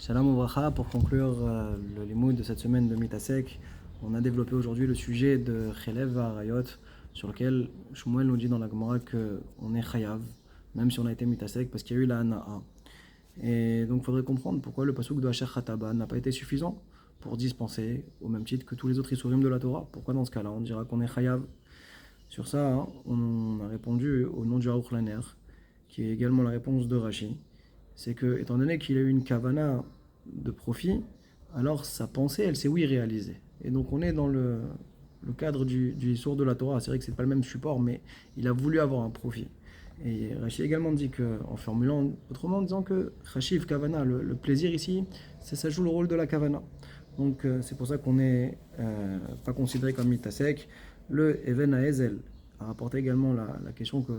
Shalom Ouvracha, pour conclure le limoud de cette semaine de Mitasek, on a développé aujourd'hui le sujet de Chelev Varayot, sur lequel Shmuel nous dit dans la Gemara qu'on est Chayav, même si on a été Mitasek, parce qu'il y a eu la Hana'a. Et donc il faudrait comprendre pourquoi le pasuk de Asher Chataba n'a pas été suffisant pour dispenser, au même titre que tous les autres Isurim de la Torah. Pourquoi dans ce cas-là on dira qu'on est Chayav? Sur ça, on a répondu au nom du Aruch Laner, qui est également la réponse de Rashi. C'est que, étant donné qu'il a eu une kavana de profit, alors sa pensée, elle s'est réalisée. Et donc on est dans le cadre du sourd de la Torah. C'est vrai que c'est pas le même support, mais il a voulu avoir un profit. Et Rashi également dit que, en formulant autrement, en disant que Chashiv Kavana, le plaisir ici, ça joue le rôle de la kavana. Donc c'est pour ça qu'on n'est pas considéré comme mitasek. Le Even Haezel a rapporté également la question que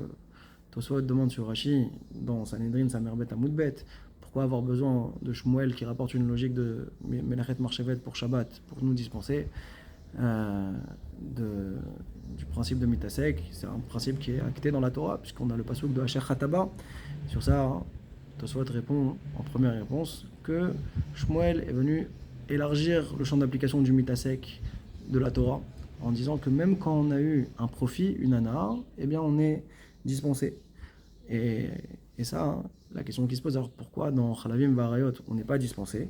Tosfot demande sur Rashi dans Sanhedrin Samerbet Amoudbet. Pourquoi avoir besoin de Shmuel qui rapporte une logique de Melachet Marchevet pour Shabbat pour nous dispenser du principe de Mitasek? C'est un principe qui est acté dans la Torah, puisqu'on a le pasuk de Asher Chataba. Sur ça, Tosfot répond en première réponse que Shmuel est venu élargir le champ d'application du Mitasek de la Torah en disant que même quand on a eu un profit, une ana, eh bien on est dispensé. Et ça, la question qui se pose, alors pourquoi dans Chalavim Varayot on n'est pas dispensé?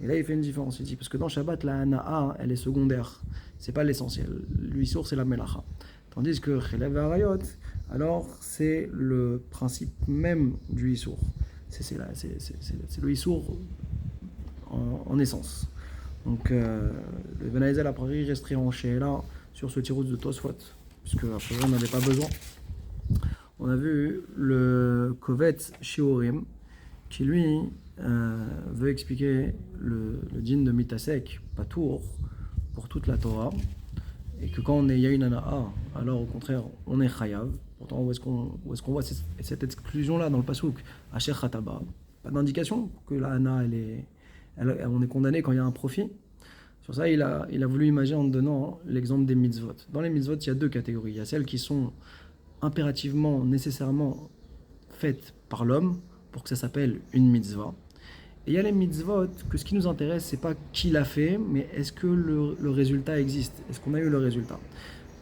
Et là il fait une différence, il dit parce que dans Shabbat la hana'a elle est secondaire, c'est pas l'essentiel, l'issour c'est la melacha, tandis que Chelev Varayot, alors c'est le principe même du issour, c'est le issour en essence. Donc le Ben Haezel a priori resté en Sheela sur ce tirous de Tosfot, puisque après on n'avait pas besoin. On a vu le Kovet Shiurim qui lui veut expliquer le din de Mitasek, Patour, pour toute la Torah, et que quand il y a une Hana'a, alors au contraire on est Chayav. Pourtant où est-ce qu'on voit cette exclusion-là dans le Pasuk Asher Chataba? Pas d'indication que la Hana'a on est condamné quand il y a un profit. Sur ça, il a voulu imaginer en donnant l'exemple des mitzvot. Dans les mitzvot, il y a deux catégories. Il y a celles qui sont impérativement, nécessairement faites par l'homme pour que ça s'appelle une mitzvah. Et il y a les mitzvot que ce qui nous intéresse, c'est pas qui l'a fait, mais est-ce que le résultat existe? Est-ce qu'on a eu le résultat?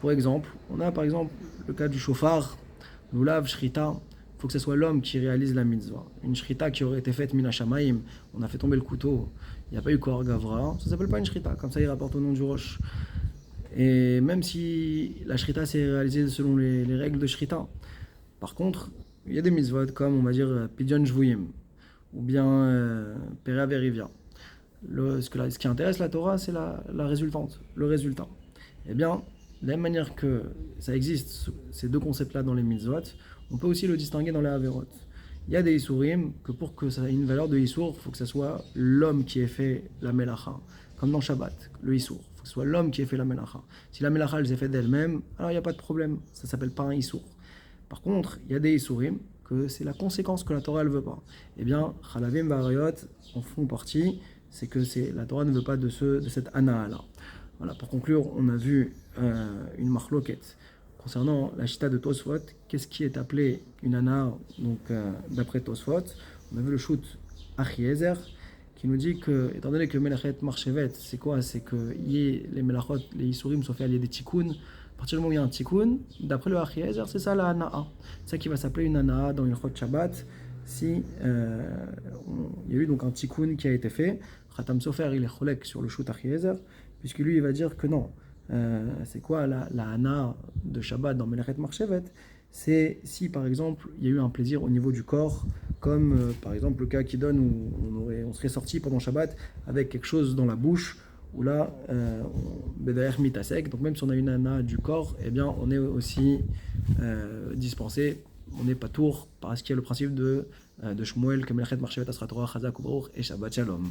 Pour exemple, on a par exemple le cas du shofar, lulav, shrita. Il faut que ce soit l'homme qui réalise la mitzvah. Une shrita qui aurait été faite mina shamayim, on a fait tomber le couteau, il n'y a pas eu kohar gavra, ça s'appelle pas une shrita, comme ça il rapporte au nom du roche. Et même si la shrita s'est réalisée selon les règles de shrita, par contre, il y a des mitzvot comme on va dire pidyon jvuyim, ou bien pera verivia. Ce qui intéresse la Torah, c'est la résultante, le résultat. Eh bien, de la même manière que ça existe, ces deux concepts-là dans les mitzvot, on peut aussi le distinguer dans les averot. Il y a des isurim que pour que ça ait une valeur de issour, il faut que ce soit l'homme qui ait fait la melacha. Comme dans Shabbat, le issour. Il faut que ce soit l'homme qui ait fait la melacha. Si la melacha elle s'est faite d'elle-même, alors il n'y a pas de problème. Ça ne s'appelle pas un issour. Par contre, il y a des isurim que c'est la conséquence que la Torah ne veut pas. Eh bien, Chalavim Varayot en font partie. C'est que la Torah ne veut pas de cette hana'a-là. Voilà, pour conclure, on a vu une marloquette concernant la chita de Tosfot. Qu'est-ce qui est appelé une hana'a, donc d'après Tosfot? On a vu le shoot Achiezer qui nous dit que, étant donné que Melachet Marchevet, c'est quoi? C'est que les Melachot, les Isurim sont faits à lier des Tikkun. À partir du moment où il y a un Tikkun, d'après le Achiezer, c'est ça la hana'a. C'est ça qui va s'appeler une hana'a dans une Chot Shabbat. Si il y a eu donc un Tikkun qui a été fait, Khatam Sofer il est cholek sur le shoot Achiezer, puisque lui il va dire que non. C'est quoi la hana de Shabbat dans Melachet Marchevet? C'est si par exemple il y a eu un plaisir au niveau du corps, comme par exemple le cas qui donne où on serait sorti pendant Shabbat avec quelque chose dans la bouche, où là, Bedaer Mitasek, donc même si on a une hana du corps, eh bien on est aussi dispensé, on n'est pas tour, parce qu'il y a le principe de Shmuel, que Melachet Marchevet Asra Torah, Chazak Ubrur et Shabbat Shalom.